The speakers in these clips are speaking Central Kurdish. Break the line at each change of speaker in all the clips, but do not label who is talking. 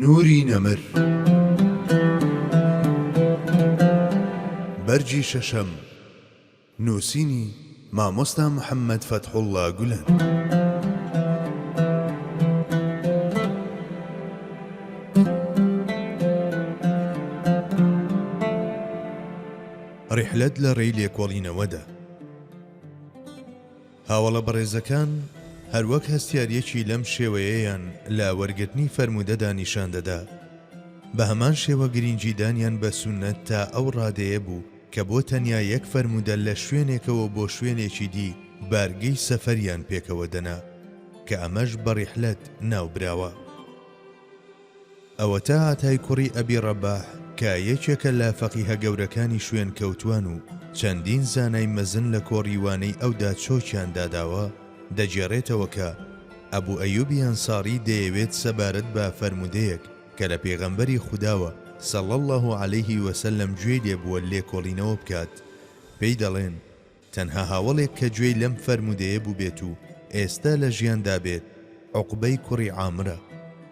نوری نەمر بەرجی شەشەم نووسینی مامۆستا محەممەد فەتحوڵڵا گولەن. ڕیحلەت لە ڕێی لێکۆڵینەوەدا. هاوڵە بەڕێزەکان هەروەک هەستیاریەکی لەم شێوەیەیان لە وەرگرتنی فەرمودەدا نیشان دەدا، بە هەمان شێوە گرنگیدانیان بە سوننەت تا ئەو ڕادەیە بوو کە بۆ تەنیا یەک فەرمودە لە شوێنێکەوە بۆ شوێنێکی دی بارگەی سەفەریان پێکەوە دەنا کە ئەمەش بە ڕیحلەت ناوبراوە. ئەوە تا عەتای کوڕی ئەبی ڕەباح کە یەکێکە لە فەقیهە گەورەکانی شوێن کەوتوان و چەندین زانای مەزن لە کۆڕیوانەی ئەودا چۆکیان داداوە دەجێڕێتەوە کە ئەبوو ئەیوبی ئەنساری دەیەوێت سەبارەت بە فەرمودەیەک کە لە پێغەمبەری خودداوە صلی الله علیه وسلم گوێی لێبووە لێکۆڵینەوە بکات. پێی دەڵێن تەنها هاوڵێک کە گوێی لەم فەرمودەیە بوو بێت و ئێستا لە ژیاندا بێت عوقبەی کوڕی عامرە.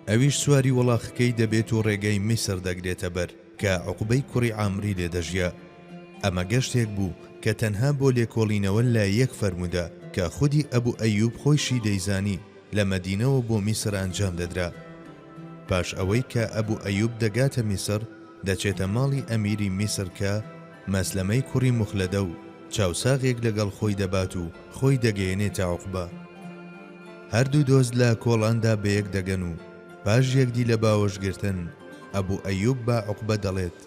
ئەویش سواری وەڵاخەکەی دەبێت و ڕێگەی میسر دەگرێتە بەر کە عوقبەی کوڕی عامری لێدەژیا. ئەمە گەشتێک بوو کە تەنها بۆ لێکۆڵینەوە لە یەک فەرمودە کە خودی ئەبوو ئەیوب خۆیشی دەیزانی لە مەدینەوە بۆ میسر ئەنجام دەدرا. پاش ئەوەی کە ئەبوو ئەیوب دەگاتە میسر دەچێتە ماڵی ئەمیری میسر کە مەسلەمەی کوڕی مخلەدە و چاوساغێک لەگەڵ خۆی دەبات و خۆی دەگەیەنێتە عوقبە. هەردوو دۆست لە کۆڵاندا بەیەک دەگەن و پاش یەکدی لە باوەشگرتن ئەبوو ئەیوب بە عوقبە دەڵێت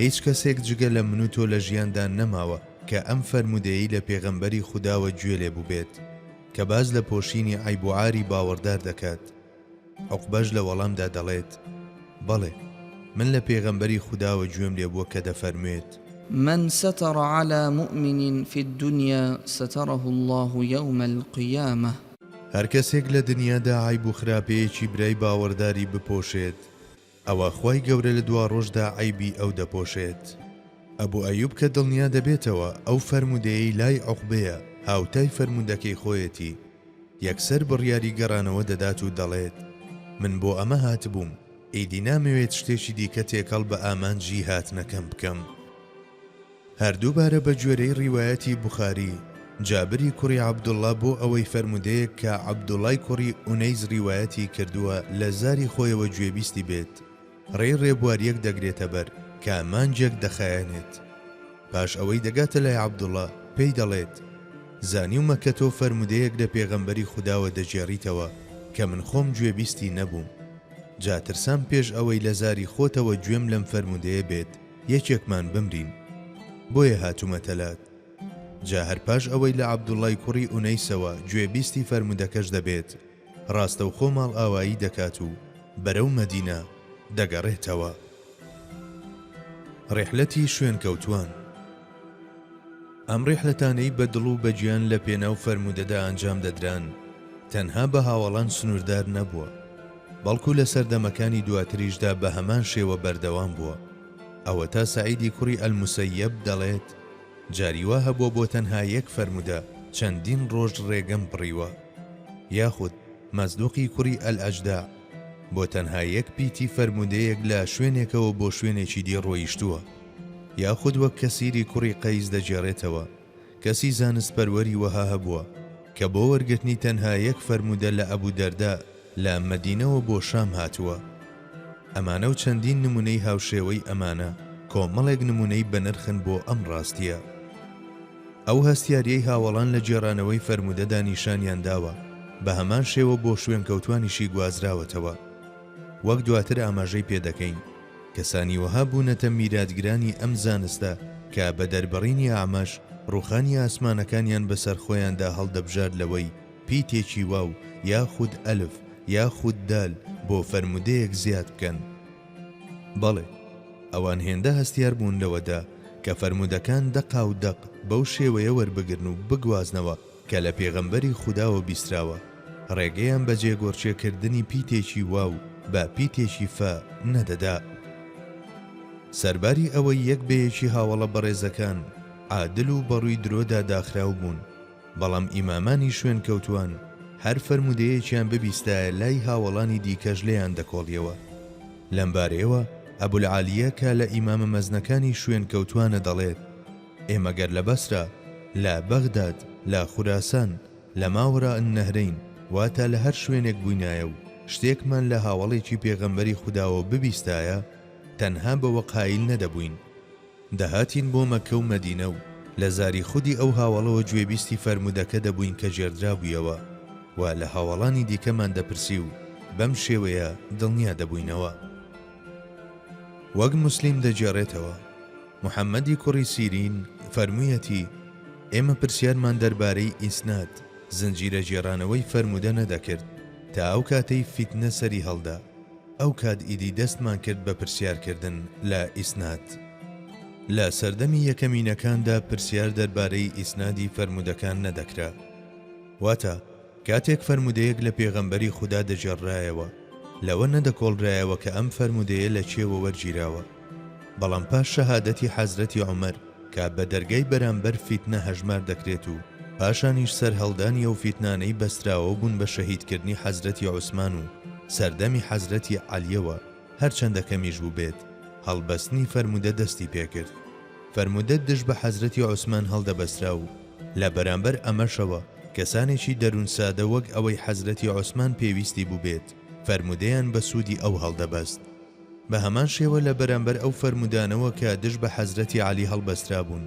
هیچ کەسێک جگە لە من و تۆ لە ژیاندا نەماوە کە ئەم فەرمودەیەی لە پێغەمبەری خودداوە گوێ لێ بوو بێت کە باز لە پۆشینی عەیب و عاری باوەڕدار دەکات. عوقبەش لە وەڵامدا دەڵێت بەڵێ من لە پێغەمبەری خودداوە گوێم لێ بووە کە دەفەرموێت
من ستر على مؤمن في الدنيا ستره الله يوم القيامة.
هەر کەسێک لە دنیادا عەیب و خراپەیەکی برای باوەڕداری بپۆشێت ئەوە خوای گەورە لە دوا ڕۆژدا عەیبی ئەو دەپۆشێت. ئەبوو ئەیوب کە دڵنیا دەبێتەوە ئەو فەرمودەیەی لای عوقبەیە هاوتای فەرمودەکەی خۆیەتی یەکسەر بڕیاری گەڕانەوە دەدات و دەڵێت من بۆ ئەمە هاتبووم ئیدی نامەوێت شتێکی دیکە تێکەڵ بە ئامانجی هاتنەکەم بکەم. هەردووبارە بە گوێرەی ڕیوایەتی بوخاری جابری کوڕی عەبدوڵڵا بۆ ئەوەی فەرمودەیەک کە عەبدوڵای کوڕی ئونەیز ڕیوایەتی کردووە لە زاری خۆیەوە گوێبیستی بێت ڕێی ڕێبواریەک دەگرێتە بەر کە ئامانجێک دەخایەنێت. پاش ئەوەی دەگاتە لای عەبدوڵڵا پێی دەڵێت زانیومە کە تۆ فەرمودەیەک لە پێغەمبەری خودداوە دەجێڕیتەوە کە من خۆم گوێبیستی نەبووم. جاترسام پێش ئەوەی لە زاری خۆتەوە گوێم لەم فەرمودەیە بێت یەکێکمان بمرین بۆیە هاتوومەتەلات. جا هەر پاش ئەوەی لە عەبدوڵڵای کوڕی ئونەیسەوە گوێبیستی فەرمودەکەش دەبێت ڕاستەوخۆ ماڵ ئاوایی دەکات و بەرەو مەدینە دەگەڕێتەوە. ڕیحلەتی شوێن کەوتوان. ئەم ڕیحلەتانەی بە دڵ و بەگیان لە پێناو فەرمودەدا ئەنجام دەدران تەنها بە هاوڵان سنووردار نەبووە بەڵکو لە سەردەمەکانی دواتریشدا بە هەمان شێوە بەردەوام بووە. ئەوە تا سەعیدی کوڕی ئەلموسەیەب دەڵێت جاریوا هەبووە بۆ تەنها یەک فەرمودە چەندین ڕۆژ ڕێگەم بڕیوە، یاخود مەزدوقی کوڕی ئەلئەجداع بۆ تەنها یەک پیتی فەرمودەیەک لە شوێنێکەوە بۆ شوێنێکی دی ڕۆیشتووە، یاخود وەک کەسیری کوڕی قەیس دەجێڕێتەوە کەسی زانستپەروەری وەها هەبووە کە بۆ وەرگرتنی تەنها یەک فەرمودە لە ئەبوو دەردا لە مەدینەوە بۆ شام هاتووە. ئەمانە و چەندین نمونەی هاوشێوەی ئەمانە کۆمەڵێک نمونەی بەنرخن بۆ ئەم ڕاستیە. ئەو هەستیاریەی هاوڵان لە جێڕانەوەی فەرمودەدا نیشانیان داوە بە هەمان شێوە بۆ شوێن کەوتوانیشی گوازراوەتەوە. وەک دواتر ئاماژەی پێدەکەین کەسانی وەها بوونەتە میراتگرانی ئەم زانستە کە بە دەربڕینی ئاماژ ڕوخانی ئاسمانەکانیان بەسەر خۆیاندا هەڵدەبژار لەوەی پیتێکی واو یاخود ئەلف یاخود دال بۆ فەرمودەیەک زیاد بکەن. بەڵێ ئەوان هێندە هەستیار بوون لەوەدا کە فەرمودەکان دەقا و دەق بەو شێوەیە وەربگرن و بگوازنەوە کە لە پێغەمبەری خودداوە بیستراوە ڕێگەیان بە جێگۆرچێکردنی پیتێکی واو بە پیتێکی فا نەدەدا. سەرباری ئەوەی یەک بەیەکی هاوڵە بەڕێزەکان عادل و بەڕووی درۆدا داخراو بوون، بەڵام ئیمامانی شوێن کەوتوان هەر فەرمودەیەکیان ببیستایە لای هاوڵانی دیکەش لێیان دەکۆڵیەوە لەمبارەیەوە ئەبولعالیە کە لە ئیمامە مەزنەکانی شوێن کەوتوانە دەڵێت ئێمە گەر لە بەسرە، لە بەغداد، لە خوراسان، لە ماوەڕا النەهرەین واتە لە هەر شوێنێک بووینایە و شتێکمان لە هاوڵێکی پێغەمبەری خوداوە ببیستایە تەنها بەوە قایل نەدەبووین. دەهاتین بۆ مەکە و مەدینە و لە زاری خودی ئەو هاوڵەوە گوێبیستی فەرمودەکە دەبووین کە جێردرا بوویەوە و لە هاوڵانی دیکەمان دەپرسی و بەم شێوەیە دڵنیا دەبووینەوە. وەک موسلیم دەجێڕێتەوە محەممەدی کوڕی سیرین فەرموویەتی ئێمە پرسیارمان دەربارەی ئیسناد زنجیرە جێڕانەوەی فەرمودە نەدەکرد تا ئەو کاتەی فیتنە سەری هەڵدا، ئەو کات ئیدی دەستمان کرد بە پرسیارکردن لە ئیسناد. لە سەردەمی یەکەمینەکاندا پرسیار دەربارەی ئیسنادی فەرمودەکان نەدەکرا، واتە کاتێک فەرمودەیەک لە پێغەمبەری خوددا دەجێڕایەوە لەوە نەدەکۆڵرایەوە کە ئەم فەرمودەیە لە چێوە وەرگیراوە. بەڵام پاش شەهادەتی حەزرەتی عومەر کە بە دەرگای بەرامبەر فیتنە هەژمار دەکرێت و پاشانیش سەر هەڵدانی ئەو فیتنانەی بەستراوە بوون بە شەهیدکردنی حەزرەتی عوسمان و سەردەمی حەزرەتی عەلیەوە هەرچەندە کەمیش بوو بێت، هەڵبەستنی فەرمودە دەستی پێکرد. فەرمودە دژ بە حەزرەتی عوسمان هەڵدەبەسترا و لە بەرامبەر ئەمەشەوە کەسانێکی دەروون سادە وەک ئەوەی حەزرەتی عوسمان پێویستی بوو بێت فەرمودەیان بە سوودی ئەو هەڵدەبەست. بە هەمان شێوە لە بەرامبەر ئەو فەرمودانەوە کە دژ بە حەزرەتی عەلی هەڵبەسترا بوون،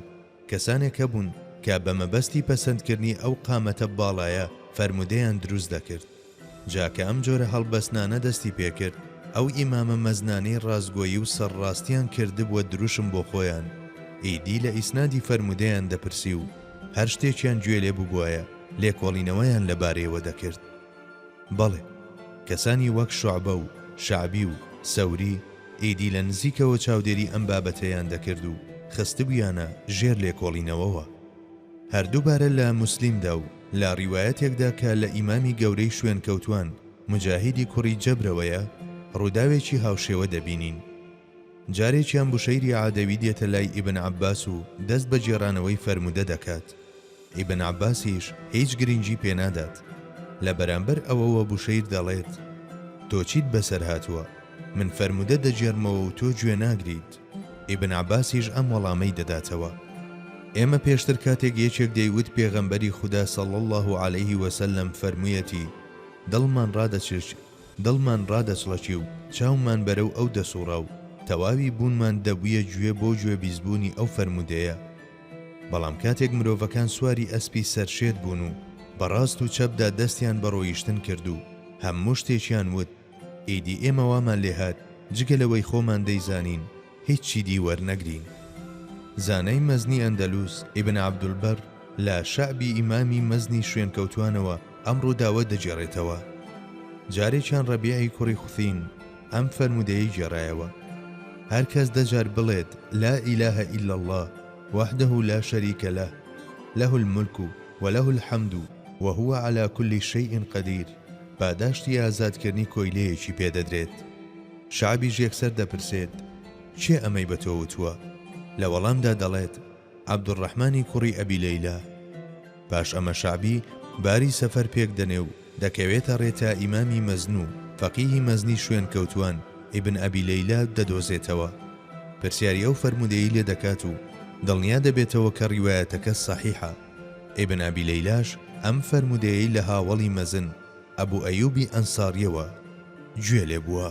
کەسانێک هەبوون کە بە مەبەستی پەسەندکردنی ئەو قامەتە باڵایە فەرمودەیان دروست دەکرد. جاکە ئەم جۆرە هەڵبەستنانە دەستی پێکرد ئەو ئیمامە مەزنانەی ڕازگۆیی و سەرڕاستیان کردبووە دروشم بۆ خۆیان، ئیدی لە ئیسنادی فەرمودەیان دەپرسی و هەر شتێکیان گوێ لێ بووبووایە لێکۆڵینەوەیان لەبارەیەوە دەکرد. بەڵێ کەسانی وەک شوعبە و شعبی و سەوری ئیدی لە نزیکەوە چاودێری ئەم بابەتەیان دەکرد و خستبوویانە ژێر لێکۆڵینەوەوە. هەردووبارە لە موسلیمدا و لە ڕیوایەتێکدا کە لە ئیمامی گەورەی شوێن کەوتوان مجاهیدی کوڕی جەبرەوەیە ڕووداوێکی هاوشێوە دەبینین. جارێکیان بوشەیری عادەوی دێتە لای ئیبن عەباس و دەست بە جێڕانەوەی فەرمودە دەکات. ئیبن عەباسیش هیچ گرنگی پێنادات. لە بەرامبەر ئەوەوە بوشەیر دەڵێت تۆ چیت بەسەر هاتووە؟ من فەرمودە دەجێڕمەوە و تۆ گوێ ناگریت. ئیبن عەباسیش ئەم وەڵامەی دەداتەوە. ئێمە پێشتر کاتێک یەکێک دەیوت پێغەمبەری خوددا صلی الله علیه وسلم فەرموویەتی دڵمان ڕادەچڵەچی و چاومان بەرەو ئەو دەسوڕا و تەواوی بوونمان دەبوویە گوێ بۆ گوێ بیزبوونی ئەو فەرمودەیە. بەڵام کاتێک مرۆڤەکان سواری ئەسپی سەرشێت بوون و بەڕاست و چەپدا دەستیان بە ڕۆیشتن کرد و هەموو شتێکیان وت ئیدی ئێمە وامان لێهات جگە لەوەی خۆمان دەیزانین هیچ چیدی وەرنەگرین. زانەی مەزنی ئەندەلوس ئیبن عەبدولبەر لە شەعبی ئیمامی مەزنی شوێن کەوتوانەوە ئەم ڕووداوە دەجێڕێتەوە. جارێکیان ڕەبیعی کوڕی خوثین ئەم فەرمودەیەی جێڕایەوە: هەر کەس دەجار بڵێت لا ئیلاه ئیلا الله وحده لا شەریکە له له الملك وله الحمد وهو على كل شيء قدير، پاداشتی ئازادکردنی کۆیلەیەکی پێدەدرێت. شعبیش یەکسەر دەپرسێت چێ ئەمەی بە تۆ وتووە؟ لە وەڵامدا دەڵێت عەبدوڕەحمانی کوڕی ئەبی لەیلا. پاش ئەمە شعبی باری سەفەر پێک دەنێ و دەکەوێتە ڕێتا ئیمامی مەزن و فەقیهی مەزنی شوێن کەوتوان ئیبن ئەبی لەیلا دەدۆزێتەوە. پرسیاری ئەو فەرمودەیی لێ دەکات و دڵنیا دەبێتەوە کە ڕیوایەتەکە سەحیحە. ئیبن ئەبی لەیلاش ئەم فەرمودەیەی لە هاوڵی مەزن ئەبوو ئەیوبی ئەنساریەوە گوێ لێ بووە.